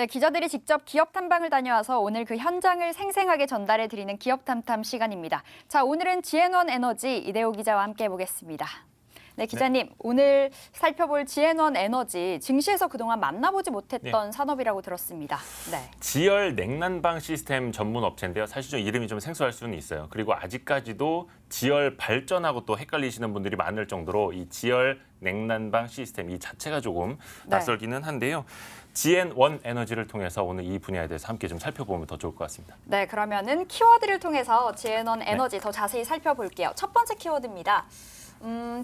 네, 기자들이 직접 기업 탐방을 다녀와서 오늘 그 현장을 생생하게 전달해 드리는 기업 탐탐 시간입니다. 자, 오늘은 지앤원 에너지 이대호 기자와 함께 해보겠습니다. 네, 기자님, 오늘 살펴볼 지앤원 에너지 증시에서 그동안 만나보지 못했던 산업이라고 들었습니다. 네. 지열 냉난방 시스템 전문 업체인데요. 사실 좀 이름이 좀 생소할 수는 있어요. 그리고 아직까지도 지열 발전하고 또 헷갈리시는 분들이 많을 정도로 이 지열 냉난방 시스템 이 자체가 조금 낯설기는 한데요. 지앤원 에너지를 통해서 오늘 이 분야에 대해서 함께 좀 살펴보면 더 좋을 것 같습니다. 네, 그러면은 키워드를 통해서 지앤원 에너지 더 자세히 살펴볼게요. 첫 번째 키워드입니다.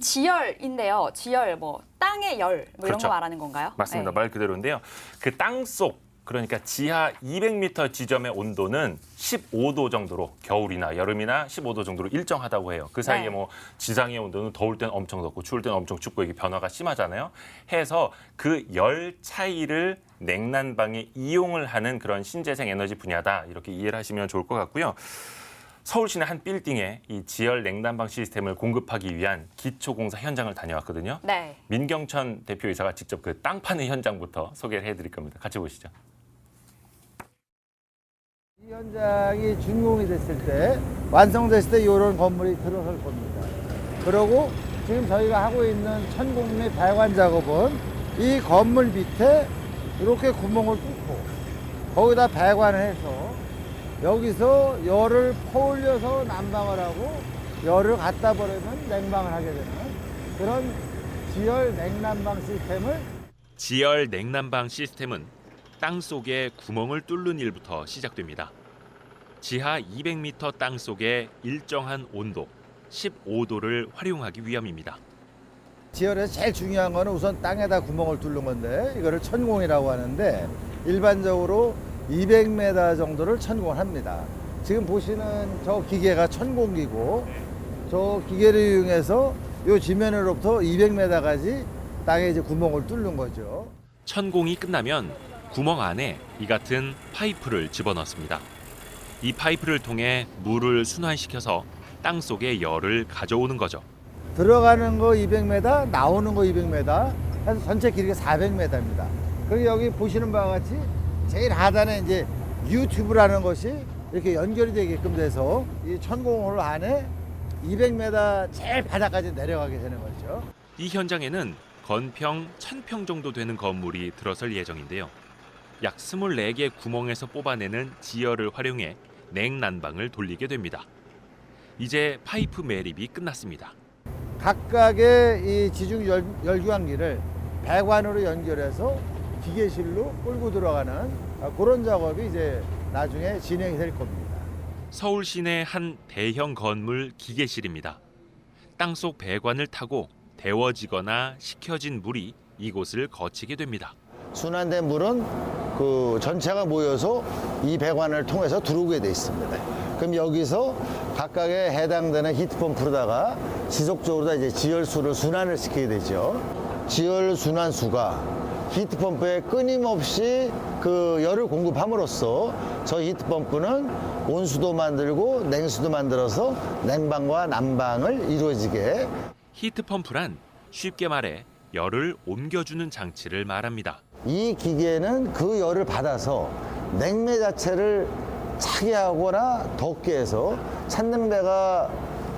지열인데요. 지열, 땅의 열, 이런 거 말하는 건가요? 맞습니다. 네. 말 그대로인데요. 그 땅속, 그러니까 지하 200m 지점의 온도는 15도 정도로 겨울이나 여름이나 15도 정도로 일정하다고 해요. 그 사이에 지상의 온도는 더울 땐 엄청 덥고 추울 땐 엄청 춥고 이게 변화가 심하잖아요. 해서 그 열 차이를 냉난방에 이용을 하는 그런 신재생 에너지 분야다. 이렇게 이해를 하시면 좋을 것 같고요. 서울 시내 한 빌딩에 이 지열 냉난방 시스템을 공급하기 위한 기초공사 현장을 다녀왔거든요. 네. 민경천 대표이사가 직접 그 땅 파는 현장부터 소개를 해드릴 겁니다. 같이 보시죠. 이 현장이 준공이 됐을 때, 완성됐을 때 이런 건물이 들어설 겁니다. 그리고 지금 저희가 하고 있는 천공리 배관 작업은 이 건물 밑에 이렇게 구멍을 뚫고 거기다 배관을 해서 여기서 열을 퍼올려서 난방을 하고 열을 갖다 버리면 냉방을 하게 되는 그런 지열 냉난방 시스템을 지열 냉난방 시스템은 땅 속에 구멍을 뚫는 일부터 시작됩니다. 지하 200m 땅 속에 일정한 온도 15도를 활용하기 위함입니다. 지열에서 제일 중요한 거는 우선 땅에다 구멍을 뚫는 건데 이거를 천공이라고 하는데 일반적으로 200m 정도를 천공을 합니다. 지금 보시는 저 기계가 천공기고 저 기계를 이용해서 이 지면으로부터 200m까지 땅에 이제 구멍을 뚫는 거죠. 천공이 끝나면 구멍 안에 이 같은 파이프를 집어넣습니다. 이 파이프를 통해 물을 순환시켜서 땅 속에 열을 가져오는 거죠. 들어가는 거 200m, 나오는 거 200m, 해서 전체 길이가 400m입니다. 그리고 여기 보시는 바와 같이 제일 하단에 이제 유튜브라는 것이 이렇게 연결이 되게끔 돼서 이 천공홀 안에 200m 제일 바닥까지 내려가게 되는 거죠. 이 현장에는 건평 1000평 정도 되는 건물이 들어설 예정인데요. 약 24개 구멍에서 뽑아내는 지열을 활용해 냉난방을 돌리게 됩니다. 이제 파이프 매립이 끝났습니다. 각각의 이 지중 열교환기를 배관으로 연결해서 기계실로 끌고 들어가는 그런 작업이 이제 나중에 진행이 될 겁니다. 서울 시내 한 대형 건물 기계실입니다. 땅속 배관을 타고 데워지거나 식혀진 물이 이곳을 거치게 됩니다. 순환된 물은 그 전체가 모여서 이 배관을 통해서 들어오게 돼 있습니다. 그럼 여기서 각각에 해당되는 히트펌프로다가 지속적으로 이제 지열수를 순환을 시키게 되죠. 지열 순환수가 히트펌프에 끊임없이 그 열을 공급함으로써 저 히트펌프는 온수도 만들고 냉수도 만들어서 냉방과 난방을 이루어지게. 히트펌프란 쉽게 말해 열을 옮겨주는 장치를 말합니다. 이 기계는 그 열을 받아서 냉매 자체를 차게 하거나 덥게 해서 찬냉매가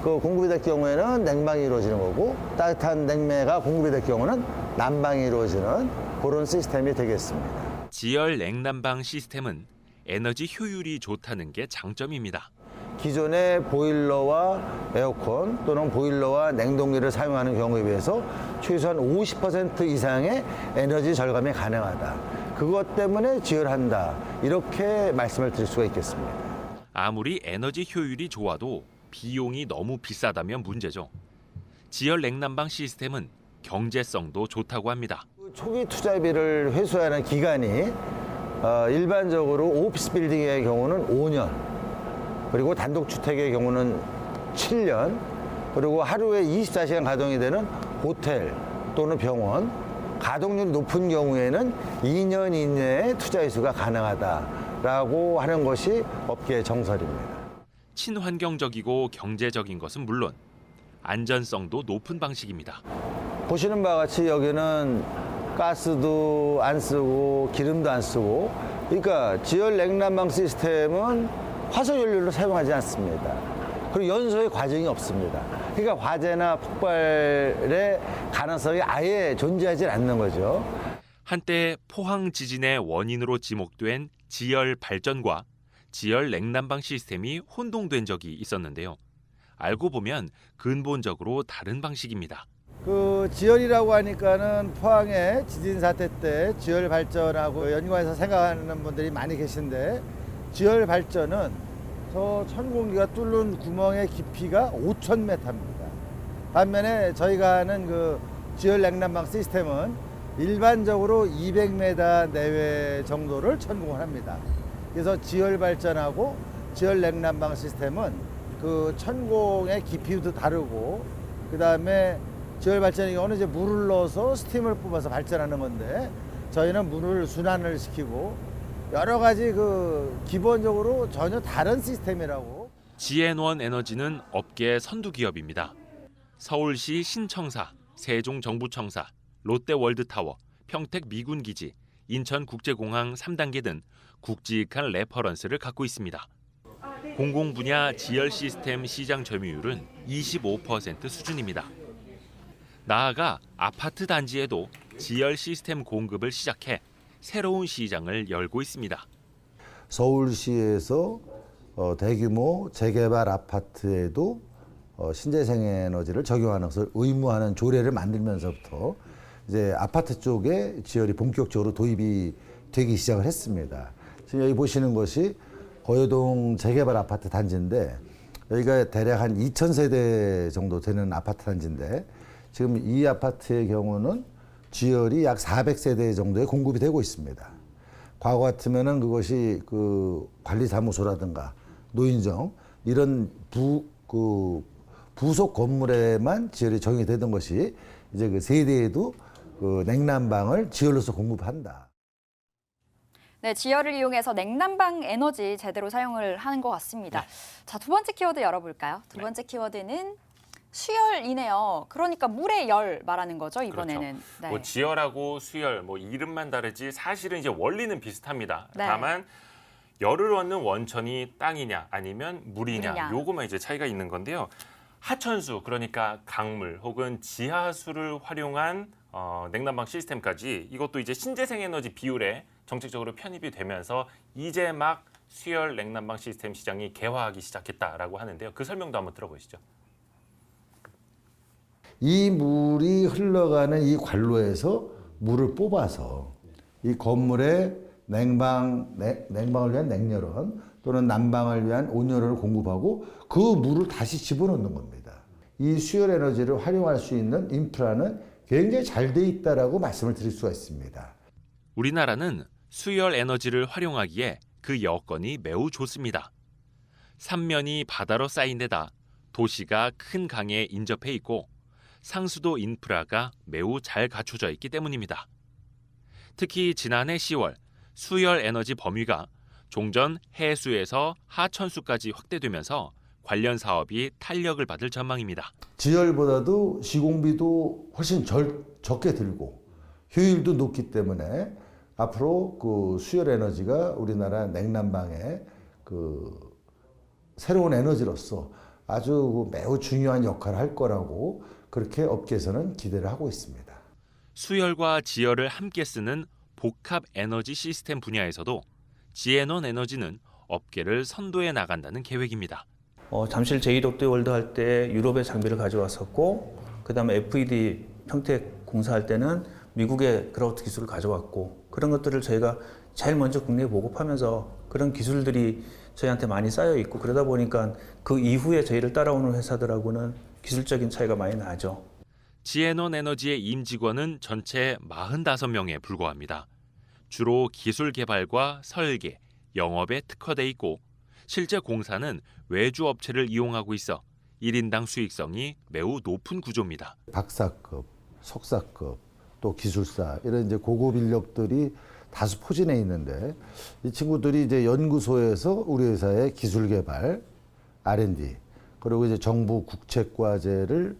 그 공급이 될 경우에는 냉방이 이루어지는 거고 따뜻한 냉매가 공급이 될 경우는 난방이 이루어지는 그런 시스템이 되겠습니다. 지열 냉난방 시스템은 에너지 효율이 좋다는 게 장점입니다. 기존의 보일러와 에어컨 또는 보일러와 냉동기를 사용하는 경우에 비해서 최소한 50% 이상의 에너지 절감이 가능하다. 그것 때문에 지열한다. 이렇게 말씀을 드릴 수가 있겠습니다. 아무리 에너지 효율이 좋아도 비용이 너무 비싸다면 문제죠. 지열 냉난방 시스템은 경제성도 좋다고 합니다. 초기 투자비를 회수하는 기간이 일반적으로 오피스 빌딩의 경우는 5년, 그리고 단독주택의 경우는 7년, 그리고 하루에 24시간 가동이 되는 호텔 또는 병원, 가동률이 높은 경우에는 2년 이내에 투자 회수가 가능하다라고 하는 것이 업계의 정설입니다. 친환경적이고 경제적인 것은 물론 안전성도 높은 방식입니다. 보시는 바와 같이 여기는 가스도 안 쓰고 기름도 안 쓰고 그러니까 지열 냉난방 시스템은 화석연료를 사용하지 않습니다. 그리고 연소의 과정이 없습니다. 그러니까 화재나 폭발의 가능성이 아예 존재하지 않는 거죠. 한때 포항 지진의 원인으로 지목된 지열 발전과 지열 냉난방 시스템이 혼동된 적이 있었는데요. 알고 보면 근본적으로 다른 방식입니다. 그 지열이라고 하니까는 포항의 지진 사태 때 지열 발전하고 연관해서 생각하는 분들이 많이 계신데, 지열 발전은 저 천공기가 뚫는 구멍의 깊이가 5,000m입니다. 반면에 저희가 하는 그 지열 냉난방 시스템은 일반적으로 200m 내외 정도를 천공을 합니다. 그래서 지열 발전하고 지열 냉난방 시스템은 그 천공의 깊이도 다르고, 그 다음에 지열 발전의 경우는 이제 물을 넣어서 스팀을 뽑아서 발전하는 건데, 저희는 물을 순환을 시키고 여러 가지 그 기본적으로 전혀 다른 시스템이라고. 지앤원 에너지는 업계 선두 기업입니다. 서울시 신청사, 세종정부청사, 롯데월드타워, 평택 미군기지, 인천국제공항 3단계 등 굵직한 레퍼런스를 갖고 있습니다. 공공 분야 지열 시스템 시장 점유율은 25% 수준입니다. 나아가 아파트 단지에도 지열 시스템 공급을 시작해 새로운 시장을 열고 있습니다. 서울시에서 대규모 재개발 아파트에도 신재생에너지를 적용하는 것을 의무화하는 조례를 만들면서부터 이제 아파트 쪽에 지열이 본격적으로 도입이 되기 시작을 했습니다. 지금 여기 보시는 것이 거여동 재개발 아파트 단지인데, 여기가 대략 한 2,000세대 정도 되는 아파트 단지인데, 지금 이 아파트의 경우는 지열이 약 400세대 정도에 공급이 되고 있습니다. 과거 같으면은 그것이 그 관리사무소라든가 노인정 이런 부속 건물에만 지열이 적용이 되던 것이 이제 그 세대에도 그 냉난방을 지열로서 공급한다. 네, 지열을 이용해서 냉난방 에너지 제대로 사용을 하는 것 같습니다. 자, 두 번째 키워드 열어볼까요? 두 번째 키워드는 수열이네요. 그러니까 물의 열 말하는 거죠, 이번에는. 그렇죠. 네. 뭐 지열하고 수열, 뭐 이름만 다르지 사실은 이제 원리는 비슷합니다. 네. 다만 열을 얻는 원천이 땅이냐 아니면 물이냐, 물이냐. 요거만 이제 차이가 있는 건데요. 하천수, 그러니까 강물 혹은 지하수를 활용한 냉난방 시스템까지 이것도 이제 신재생 에너지 비율에 정책적으로 편입이 되면서 이제 막 수열 냉난방 시스템 시장이 개화하기 시작했다라고 하는데요. 그 설명도 한번 들어보시죠. 이 물이 흘러가는 이 관로에서 물을 뽑아서 이 건물에 냉방을 위한 냉열원 또는 난방을 위한 온열원을 공급하고 그 물을 다시 집어넣는 겁니다. 이 수열 에너지를 활용할 수 있는 인프라는 굉장히 잘 돼 있다라고 말씀을 드릴 수가 있습니다. 우리나라는 수열 에너지를 활용하기에 그 여건이 매우 좋습니다. 삼면이 바다로 쌓인 데다 도시가 큰 강에 인접해 있고 상수도 인프라가 매우 잘 갖춰져 있기 때문입니다. 특히 지난해 10월 수열 에너지 범위가 종전 해수에서 하천수까지 확대되면서 관련 사업이 탄력을 받을 전망입니다. 지열보다도 시공비도 훨씬 적게 들고 효율도 높기 때문에 앞으로 그 수열 에너지가 우리나라 냉난방의 그 새로운 에너지로서 아주 매우 중요한 역할을 할 거라고 그렇게 업계에서는 기대를 하고 있습니다. 수열과 지열을 함께 쓰는 복합 에너지 시스템 분야에서도 지앤원 에너지는 업계를 선도해 나간다는 계획입니다. 잠실 제2롯데월드 할 때 유럽의 장비를 가져왔었고, 그다음에 FED 평택 공사할 때는 미국의 그라우트 기술을 가져왔고, 그런 것들을 저희가 제일 먼저 국내에 보급하면서 그런 기술들이 저희한테 많이 쌓여 있고, 그러다 보니까 그 이후에 저희를 따라오는 회사들하고는 기술적인 차이가 많이 나죠. 지앤원 에너지의 임직원은 전체 45명에 불과합니다. 주로 기술 개발과 설계, 영업에 특화돼 있고 실제 공사는 외주 업체를 이용하고 있어 1인당 수익성이 매우 높은 구조입니다. 박사급, 석사급, 또 기술사 이런 이제 고급 인력들이 다수 포진해 있는데, 이 친구들이 이제 연구소에서 우리 회사의 기술 개발, R&D 그리고 이제 정부 국책과제를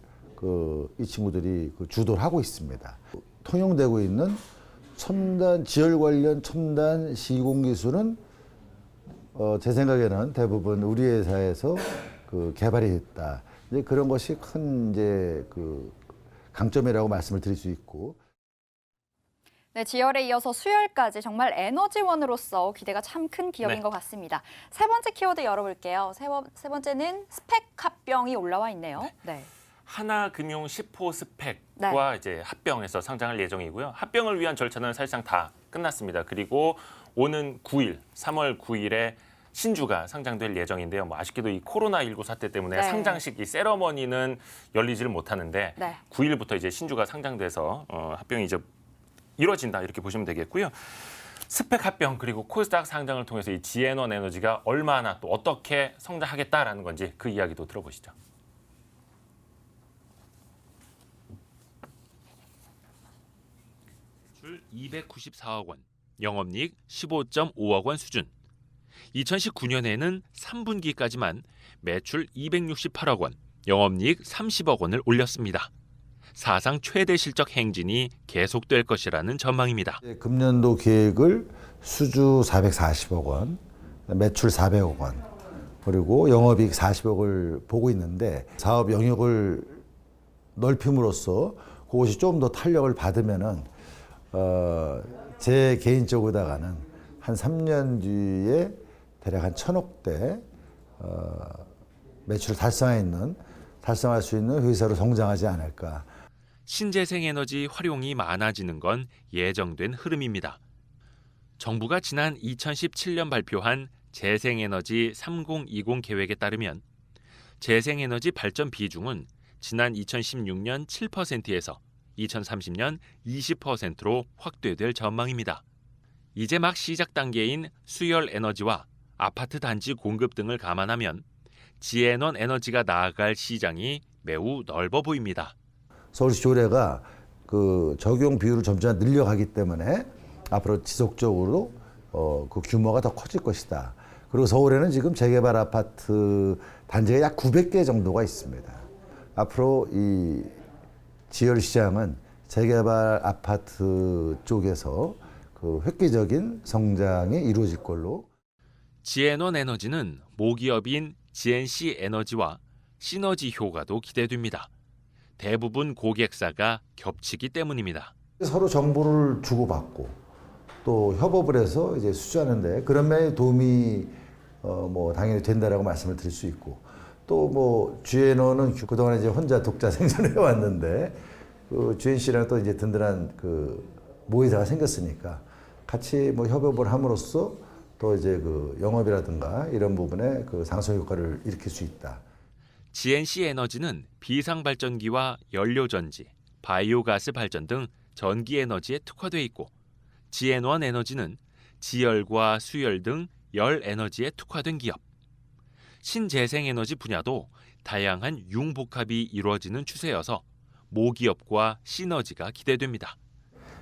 이 친구들이 주도를 하고 있습니다. 통용되고 있는 첨단 지열 관련 첨단 시공 기술은 제 생각에는 대부분 우리 회사에서 그 개발이 됐다. 이제 그런 것이 큰 이제 그 강점이라고 말씀을 드릴 수 있고. 네, 지열에 이어서 수열까지 정말 에너지원으로서 기대가 참 큰 기업인 네. 것 같습니다. 세 번째 키워드 열어볼게요. 세 번째는 스펙 합병이 올라와 있네요. 네. 하나금융 10호 스펙과 이제 합병해서 상장할 예정이고요. 합병을 위한 절차는 사실상 다 끝났습니다. 그리고 오는 9일, 3월 9일에 신주가 상장될 예정인데요. 뭐 아쉽게도 이 코로나19 사태 때문에 네. 상장식 이 세러머니는 열리지를 못하는데 네. 9일부터 이제 신주가 상장돼서 합병이 이제 이루어진다 이렇게 보시면 되겠고요. 스펙 합병 그리고 코스닥 상장을 통해서 이 지앤원 에너지가 얼마나 또 어떻게 성장하겠다라는 건지 그 이야기도 들어보시죠. 매출 294억 원, 영업이익 15.5억 원 수준. 2019년에는 3분기까지만 매출 268억 원, 영업이익 30억 원을 올렸습니다. 사상 최대 실적 행진이 계속될 것이라는 전망입니다. 금년도 계획을 수주 440억 원, 매출 400억 원, 그리고 영업이익 40억을 보고 있는데 사업 영역을 넓힘으로써 그것이 좀 더 탄력을 받으면은 제 개인적으로다가는 한 3년 뒤에 대략 한 1,000억대 매출을 달성할 수 있는 회사로 성장하지 않을까. 신재생에너지 활용이 많아지는 건 예정된 흐름입니다. 정부가 지난 2017년 발표한 재생에너지 3020 계획에 따르면 재생에너지 발전 비중은 지난 2016년 7%에서 2030년 20%로 확대될 전망입니다. 이제 막 시작 단계인 수열 에너지와 아파트 단지 공급 등을 감안하면 지앤원 에너지가 나아갈 시장이 매우 넓어 보입니다. 서울시 조례가 그 적용 비율을 점차 늘려가기 때문에 앞으로 지속적으로 그 규모가 더 커질 것이다. 그리고 서울에는 지금 재개발 아파트 단지가 약 900개 정도가 있습니다. 앞으로 이 지열 시장은 재개발 아파트 쪽에서 그 획기적인 성장이 이루어질 걸로. 지앤원 에너지는 모기업인 GNC 에너지와 시너지 효과도 기대됩니다. 대부분 고객사가 겹치기 때문입니다. 서로 정보를 주고받고 또 협업을 해서 이제 수주하는데 그런 면에 도움이 뭐 당연히 된다라고 말씀을 드릴 수 있고 또 뭐 GNO는 그동안 이제 혼자 독자 생존해 왔는데 그 GNC랑 또 이제 든든한 그 모회사가 생겼으니까 같이 뭐 협업을 함으로써 또 이제 그 영업이라든가 이런 부분에 그 상승 효과를 일으킬 수 있다. GNC 에너지는 비상발전기와 연료전지, 바이오가스 발전 등 전기에너지에 특화돼 있고 지앤원 에너지는 지열과 수열 등 열에너지에 특화된 기업. 신재생에너지 분야도 다양한 융복합이 이루어지는 추세여서 모기업과 시너지가 기대됩니다.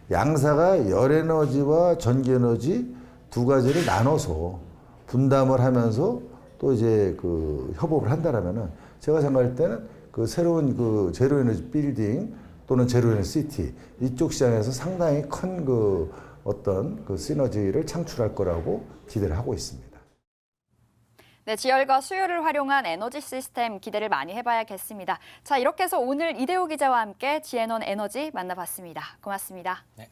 양사가 열에너지와 전기에너지 두 가지를 나눠서 분담을 하면서 또 이제 그 협업을 한다라면은 제가 생각할 때는 그 새로운 그 제로에너지 빌딩 또는 제로에너지 시티 이쪽 시장에서 상당히 큰 그 어떤 그 시너지를 창출할 거라고 기대를 하고 있습니다. 네, 지열과 수열을 활용한 에너지 시스템 기대를 많이 해봐야겠습니다. 자, 이렇게 해서 오늘 이대호 기자와 함께 지앤원 에너지 만나봤습니다. 고맙습니다. 네.